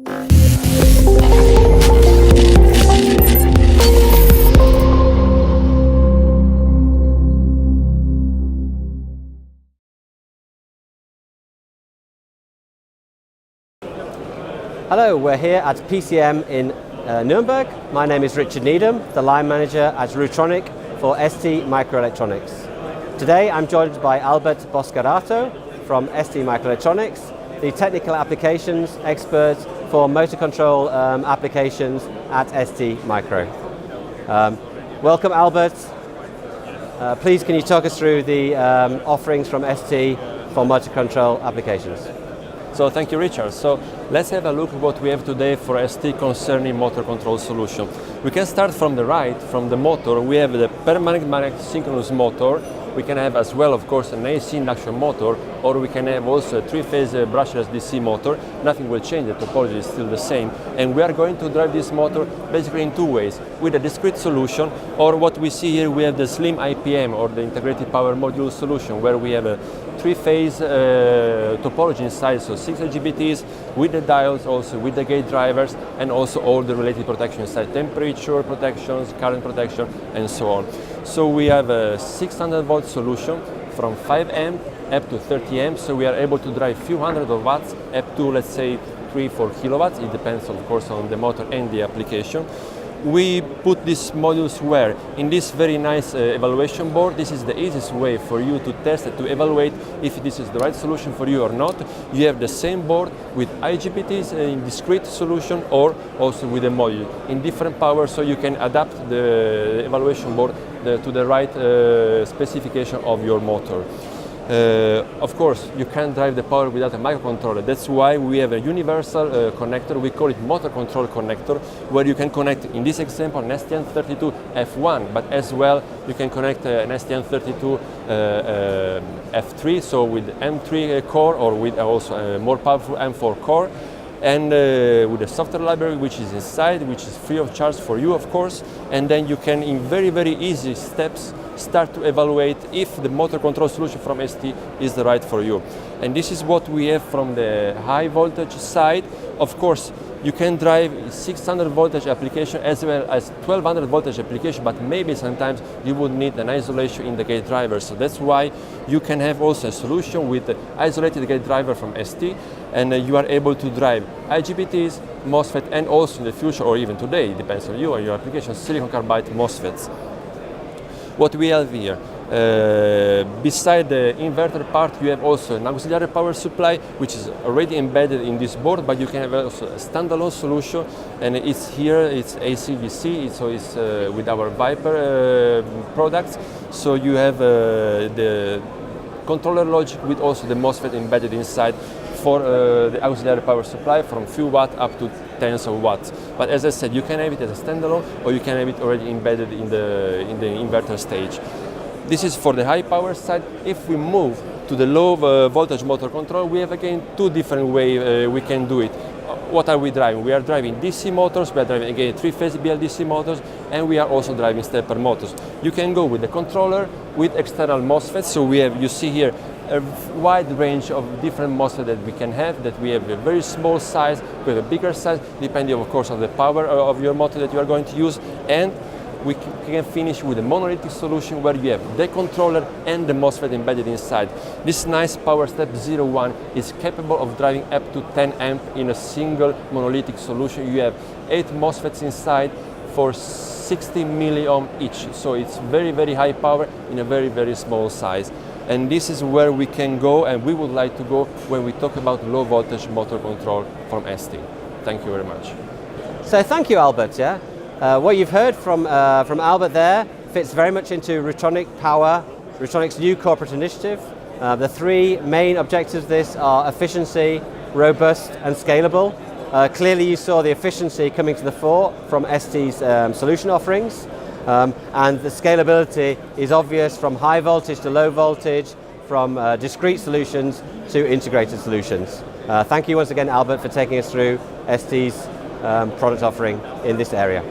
Hello, we're here at PCM in Nuremberg. My name is Richard Needham, the line manager at Rutronic for ST Microelectronics. Today I'm joined by Albert Boscarato from ST Microelectronics, the technical applications expert for motor control applications at ST Micro. Welcome, Albert. Please can you talk us through the offerings from ST for motor control applications? So thank you, Richard. So let's have a look at what we have today for ST concerning motor control solution. We can start from the right, from the motor. We have the permanent magnet synchronous motor. We can have as well, of course, an AC induction motor, or we can have also a three-phase brushless DC motor. Nothing will change, the topology is still the same. And we are going to drive this motor basically in two ways, with a discrete solution, or what we see here, we have the slim IPM, or the integrated power module solution, where we have a three-phase topology inside, so 6 IGBTs with the dials, also with the gate drivers, and also all the related protection inside, temperature protections, current protection, and so on. So we have a 600 volt solution from 5 amp up to 30 amps, so we are able to drive few hundred of watts up to, let's say, 3-4 kilowatts. It depends, of course, on the motor and the application. We put these modules where? In this very nice evaluation board. This is the easiest way for you to test it, to evaluate if this is the right solution for you or not. You have the same board with IGBTs in discrete solution, or also with a module in different power, so you can adapt the evaluation board to the right specification of your motor. Of course, you can't drive the power without a microcontroller. That's why we have a universal connector. We call it motor control connector, where you can connect, in this example, an STM32F1, but as well you can connect an STM32F3, so with M3 core, or with also a more powerful M4 core, and with a software library which is inside, which is free of charge for you, of course, and then you can, in very, very easy steps, start to evaluate if the motor control solution from ST is the right for you. And this is what we have from the high voltage side. Of course, you can drive 600 voltage application as well as 1200 voltage application, but maybe sometimes you would need an isolation in the gate driver. So that's why you can have also a solution with the isolated gate driver from ST, and you are able to drive IGBTs, MOSFET, and also in the future, or even today, it depends on you and your application, silicon carbide MOSFETs. What we have here, beside the inverter part, you have also an auxiliary power supply, which is already embedded in this board, but you can have also a standalone solution, and it's here, it's AC/DC, so it's with our Viper products. So you have the controller logic with also the MOSFET embedded inside for the auxiliary power supply from few watt up to tens of watts. But as I said, you can have it as a standalone, or you can have it already embedded in the inverter stage. This is for the high power side. If we move to the low voltage motor control, we have again two different ways we can do it. What are we driving? We are driving DC motors, we are driving again three-phase BLDC motors, and we are also driving stepper motors. You can go with the controller with external MOSFETs. So we have, you see here, a wide range of different MOSFET that we can have, that we have a very small size, we have a bigger size, depending of course on the power of your motor that you are going to use, and we can finish with a monolithic solution where you have the controller and the MOSFET embedded inside. This nice Power Step 01 is capable of driving up to 10 amp in a single monolithic solution. You have 8 MOSFETs inside for 60 milliohm each, so it's very, very high power in a very, very small size. And this is where we can go, and we would like to go when we talk about low voltage motor control from ST. Thank you very much. So thank you, Albert. Yeah, what you've heard from Albert there fits very much into Rutronic Power, Rutronic's new corporate initiative. The three main objectives of this are efficiency, robust, and scalable. Clearly, you saw the efficiency coming to the fore from ST's solution offerings. And the scalability is obvious from high voltage to low voltage, from discrete solutions to integrated solutions. Thank you once again, Albert, for taking us through ST's product offering in this area.